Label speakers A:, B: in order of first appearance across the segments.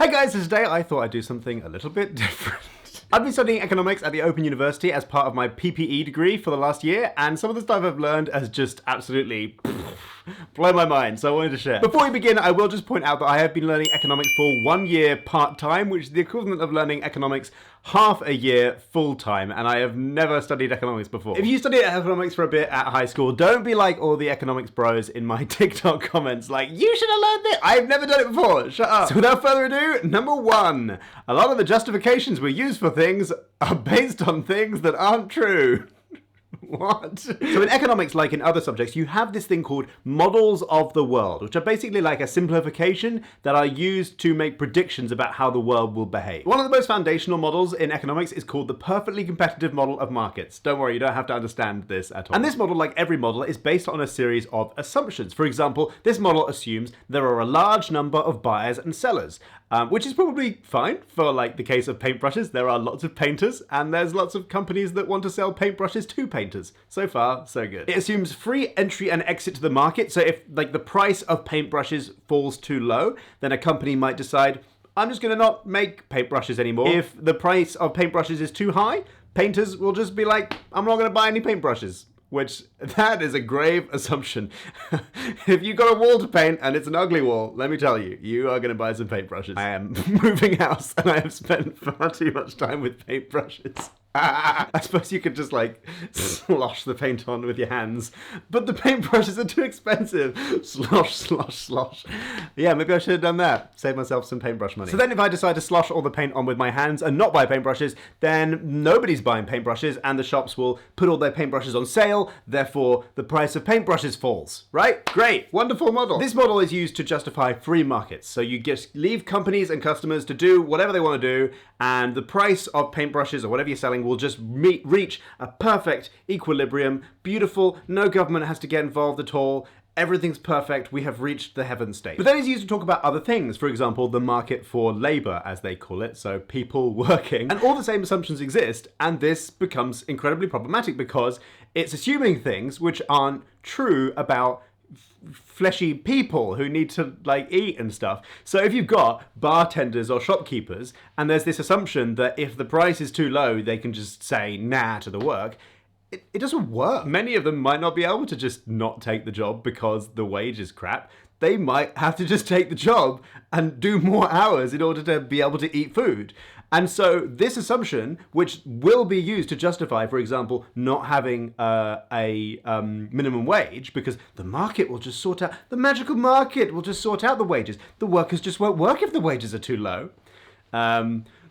A: Hey guys, so today I thought I'd do something a little bit different. I've been studying economics at the Open University as part of my PPE degree for the last year, and some of the stuff I've learned has just absolutely blown my mind, so I wanted to share. Before we begin, I will just point out that I have been learning economics for 1 year part-time, which is the equivalent of learning economics half a year full-time, and I have never studied economics before. If you studied economics for a bit at high school, don't be like all the economics bros in my TikTok comments like, you should have learned this! I've never done it before, shut up! So without further ado, number 1. A lot of the justifications we use for things are based on things that aren't true. What? So in economics, like in other subjects, you have this thing called models of the world, which are basically like a simplification that are used to make predictions about how the world will behave. One of the most foundational models in economics is called the perfectly competitive model of markets. Don't worry, you don't have to understand this at all. And this model, like every model, is based on a series of assumptions. For example, this model assumes there are a large number of buyers and sellers, which is probably fine for like the case of paintbrushes. There are lots of painters and there's lots of companies that want to sell paintbrushes to painters. So far, so good. It assumes free entry and exit to the market. So if like the price of paintbrushes falls too low, then a company might decide, I'm just gonna not make paintbrushes anymore. If the price of paintbrushes is too high, painters will just be like, I'm not gonna buy any paintbrushes. Which, that is a grave assumption. If you've got a wall to paint and it's an ugly wall, let me tell you, you are going to buy some paintbrushes. I am moving house and I have spent far too much time with paintbrushes. I suppose you could just like slosh the paint on with your hands, but the paintbrushes are too expensive. Slosh, slosh, slosh. Yeah, maybe I should have done that. Save myself some paintbrush money. So then if I decide to slosh all the paint on with my hands and not buy paintbrushes, then nobody's buying paintbrushes and the shops will put all their paintbrushes on sale. Therefore, the price of paintbrushes falls, right? Great, wonderful model. This model is used to justify free markets. So you just leave companies and customers to do whatever they want to do, and the price of paintbrushes or whatever you're selling will just reach a perfect equilibrium. Beautiful, no government has to get involved at all. Everything's perfect, we have reached the heaven state. But then it's used to talk about other things, for example, the market for labor, as they call it, so people working. And all the same assumptions exist, and this becomes incredibly problematic because it's assuming things which aren't true about fleshy people who need to like eat and stuff. So if you've got bartenders or shopkeepers and there's this assumption that if the price is too low they can just say nah to the work, it doesn't work. Many of them might not be able to just not take the job because the wage is crap. They might have to just take the job and do more hours in order to be able to eat food. And so this assumption, which will be used to justify, for example, not having a minimum wage, because the market will just sort out, the magical market will just sort out the wages. The workers just won't work if the wages are too low.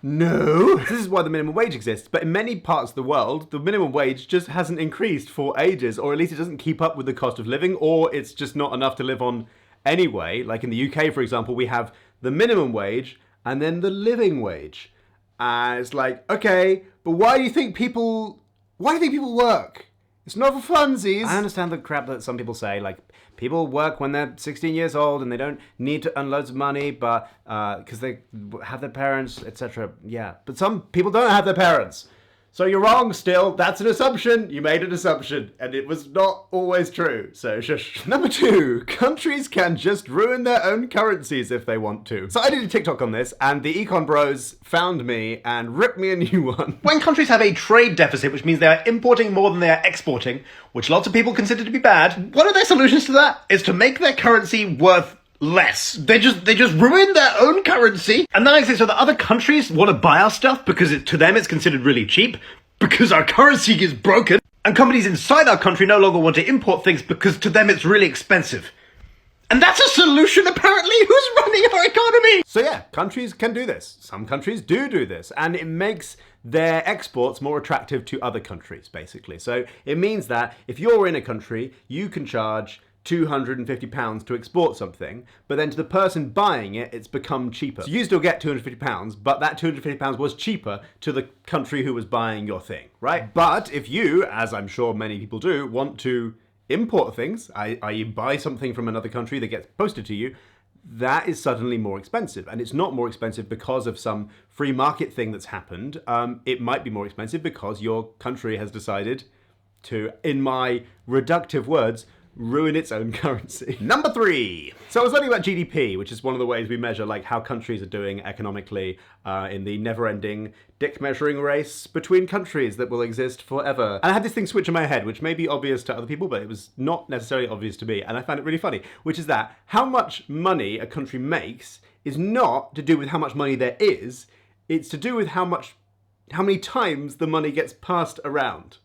A: No. This is why the minimum wage exists. But in many parts of the world, the minimum wage just hasn't increased for ages, or at least it doesn't keep up with the cost of living, or it's just not enough to live on anyway. Like in the UK, for example, we have the minimum wage and then the living wage. And it's like, okay, but why do you think people work? It's not for funsies. I understand the crap that some people say, like, people work when they're 16 years old and they don't need to earn loads of money, but because they have their parents, etc. Yeah, but some people don't have their parents. So you're wrong still. That's an assumption. You made an assumption and it was not always true. So shush. Number 2, countries can just ruin their own currencies if they want to. So I did a TikTok on this and the econ bros found me and ripped me a new one.
B: When countries have a trade deficit, which means they are importing more than they are exporting, which lots of people consider to be bad, one of their solutions to that is to make their currency worth less. They just ruin their own currency. And then I say, so that other countries want to buy our stuff because to them it's considered really cheap because our currency is broken. And companies inside our country no longer want to import things because to them it's really expensive. And that's a solution apparently. Who's running our economy?
A: So yeah, countries can do this. Some countries do this. And it makes their exports more attractive to other countries, basically. So it means that if you're in a country, you can charge £250 to export something, but then to the person buying it, it's become cheaper. So you still get £250, but that £250 was cheaper to the country who was buying your thing, right? But if you, as I'm sure many people do, want to import things, i.e. buy something from another country that gets posted to you, that is suddenly more expensive. And it's not more expensive because of some free market thing that's happened. It might be more expensive because your country has decided to, in my reductive words, ruin its own currency. Number 3. So I was learning about GDP, which is one of the ways we measure like how countries are doing economically in the never-ending dick measuring race between countries that will exist forever. And I had this thing switch in my head, which may be obvious to other people, but it was not necessarily obvious to me, and I found it really funny, which is that how much money a country makes is not to do with how much money there is, it's to do with how many times the money gets passed around.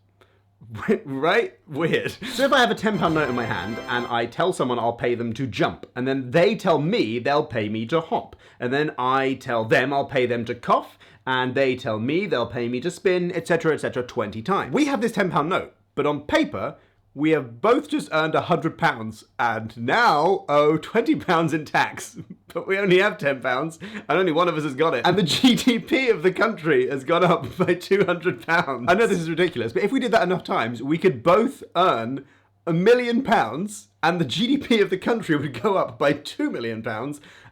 A: Right? Weird. So if I have a £10 note in my hand and I tell someone I'll pay them to jump, and then they tell me they'll pay me to hop, and then I tell them I'll pay them to cough, and they tell me they'll pay me to spin, etc., 20 times. We have this £10 note, but on paper, we have both just earned £100 and now owe £20 in tax. But we only have £10 and only one of us has got it. And the GDP of the country has gone up by £200. I know this is ridiculous, but if we did that enough times, we could both earn £1 million and the GDP of the country would go up by £2 million.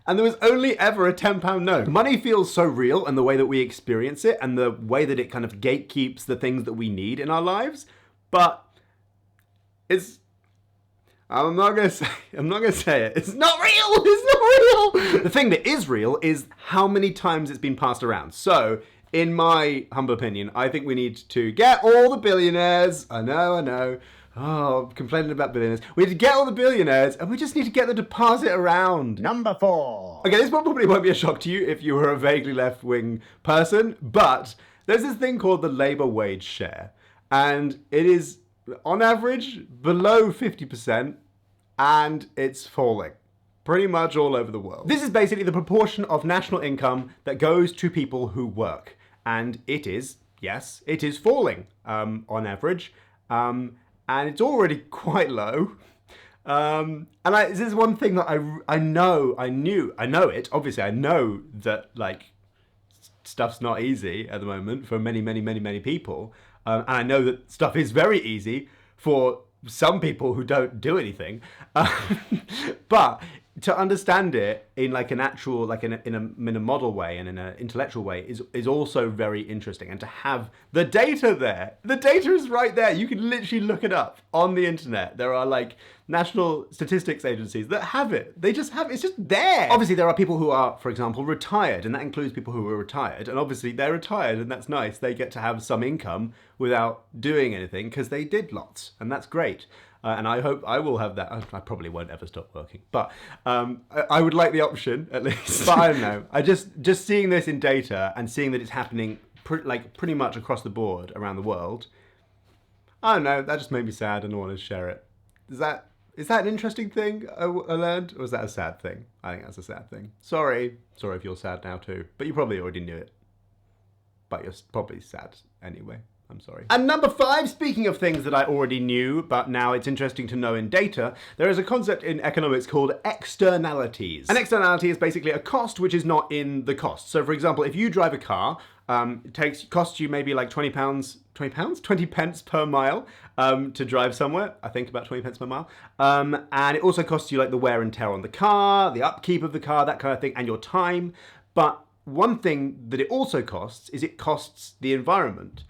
A: And there was only ever a £10 note. Money feels so real, and the way that we experience it and the way that it kind of gatekeeps the things that we need in our lives. But I'm not gonna say it. It's not real. It's not real. The thing that is real is how many times it's been passed around. So, in my humble opinion, I think we need to get all the billionaires. I know. Oh, complaining about billionaires. We need to get all the billionaires, and we just need to get them to pass it around.
B: Number 4.
A: Okay, this probably won't be a shock to you if you were a vaguely left-wing person, but there's this thing called the labour wage share, and it is, on average, below 50%, and it's falling pretty much all over the world. This is basically the proportion of national income that goes to people who work, and it is, yes, it is falling on average, and it's already quite low. This is one thing that I know it. Obviously, I know that like stuff's not easy at the moment for many people. And I know that stuff is very easy for some people who don't do anything. But to understand it in like an actual, like in a model way and in an intellectual way is also very interesting. And to have the data there, the data is right there. You can literally look it up on the internet. There are like national statistics agencies that have it. They just have, it's just there. Obviously there are people who are, for example, retired, and that includes people who are retired. And obviously they're retired, and that's nice. They get to have some income without doing anything because they did lots, and that's great. And I hope I will have that. I probably won't ever stop working, but I would like the option at least. But I don't know. I just seeing this in data and seeing that it's happening pretty much across the board around the world. I don't know. That just made me sad, and I want to share it. Is that an interesting thing I learned, or is that a sad thing? I think that's a sad thing. Sorry if you're sad now too, but you probably already knew it. But you're probably sad anyway. I'm sorry. And number 5, speaking of things that I already knew, but now it's interesting to know in data, there is a concept in economics called externalities. An externality is basically a cost which is not in the cost. So for example, if you drive a car, it costs you maybe like £20, 20 pence per mile to drive somewhere. I think about 20 pence per mile. And it also costs you like the wear and tear on the car, the upkeep of the car, that kind of thing, and your time. But one thing that it also costs is it costs the environment.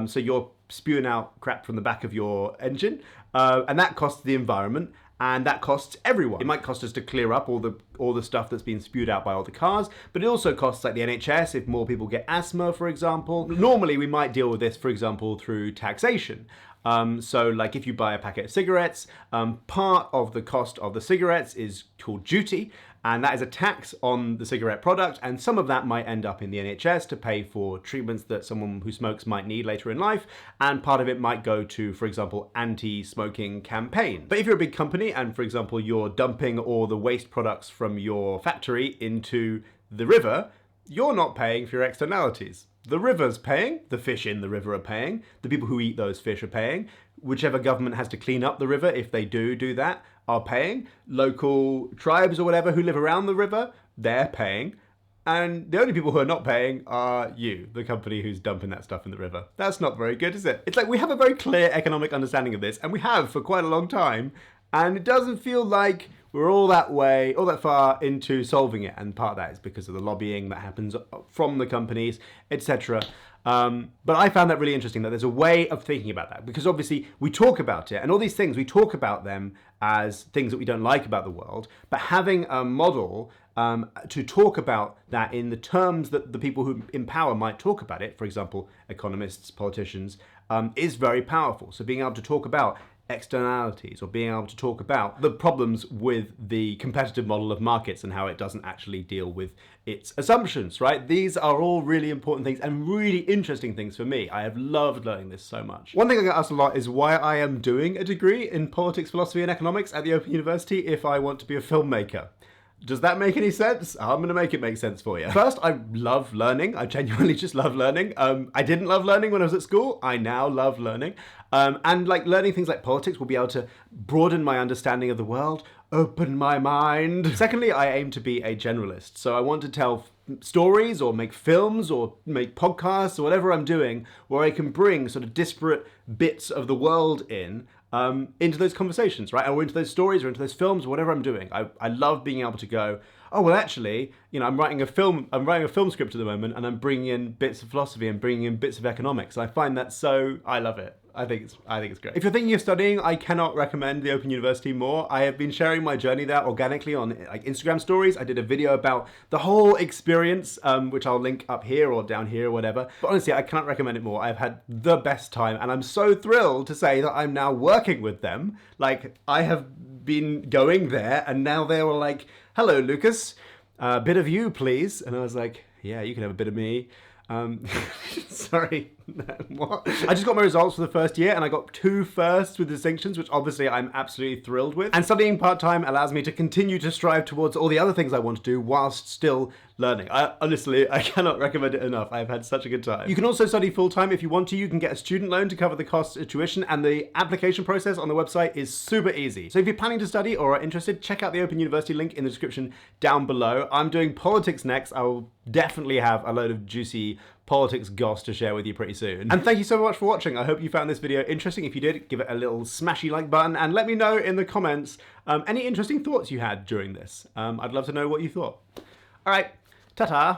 A: So you're spewing out crap from the back of your engine, and that costs the environment, and that costs everyone. It might cost us to clear up all the stuff that's been spewed out by all the cars, but it also costs like the NHS if more people get asthma, for example. Normally we might deal with this, for example, through taxation. So like if you buy a packet of cigarettes, part of the cost of the cigarettes is called duty, and that is a tax on the cigarette product, and some of that might end up in the NHS to pay for treatments that someone who smokes might need later in life, and part of it might go to, for example, anti-smoking campaign. But if you're a big company and, for example, you're dumping all the waste products from your factory into the river, you're not paying for your externalities. The river's paying, the fish in the river are paying, the people who eat those fish are paying, whichever government has to clean up the river, if they do that, are paying. Local tribes or whatever who live around the river, they're paying. And the only people who are not paying are you, the company who's dumping that stuff in the river. That's not very good, is it? It's like we have a very clear economic understanding of this, and we have for quite a long time, And it doesn't feel like we're all that far into solving it. And part of that is because of the lobbying that happens from the companies, etc. But I found that really interesting, that there's a way of thinking about that, because obviously we talk about it and all these things, we talk about them as things that we don't like about the world, but having a model to talk about that in the terms that the people who in power might talk about it, for example, economists, politicians, is very powerful. So being able to talk about externalities, or being able to talk about the problems with the competitive model of markets and how it doesn't actually deal with its assumptions, right? These are all really important things and really interesting things for me. I have loved learning this so much. One thing I get asked a lot is why I am doing a degree in politics, philosophy and economics at the Open University if I want to be a filmmaker. Does that make any sense? I'm going to make it make sense for you. First, I love learning. I genuinely just love learning. I didn't love learning when I was at school. I now love learning. And like learning things like politics will be able to broaden my understanding of the world, open my mind. Secondly, I aim to be a generalist. So I want to tell stories or make films or make podcasts or whatever I'm doing where I can bring sort of disparate bits of the world into those conversations, right? Or into those stories or into those films, or whatever I'm doing. I love being able to go, oh, well, actually, I'm writing a film script at the moment, and I'm bringing in bits of philosophy and bringing in bits of economics. I find that I love it. I think it's great. If you're thinking of studying, I cannot recommend the Open University more. I have been sharing my journey there organically on like Instagram stories. I did a video about the whole experience, which I'll link up here or down here or whatever. But honestly, I cannot recommend it more. I've had the best time, and I'm so thrilled to say that I'm now working with them. Like, I have been going there, and now they were like, hello, Lucas, a bit of you, please. And I was like, yeah, you can have a bit of me. Sorry, what? I just got my results for the first year and I got 2 firsts with distinctions, which obviously I'm absolutely thrilled with. And studying part-time allows me to continue to strive towards all the other things I want to do whilst still learning. Honestly, I cannot recommend it enough. I've had such a good time. You can also study full-time if you want to. You can get a student loan to cover the costs of tuition, and the application process on the website is super easy. So if you're planning to study or are interested, check out the Open University link in the description down below. I'm doing politics next. I will definitely have a load of juicy politics goss to share with you pretty soon. And thank you so much for watching. I hope you found this video interesting. If you did, give it a little smashy like button and let me know in the comments any interesting thoughts you had during this. I'd love to know what you thought. All right, ta-ta.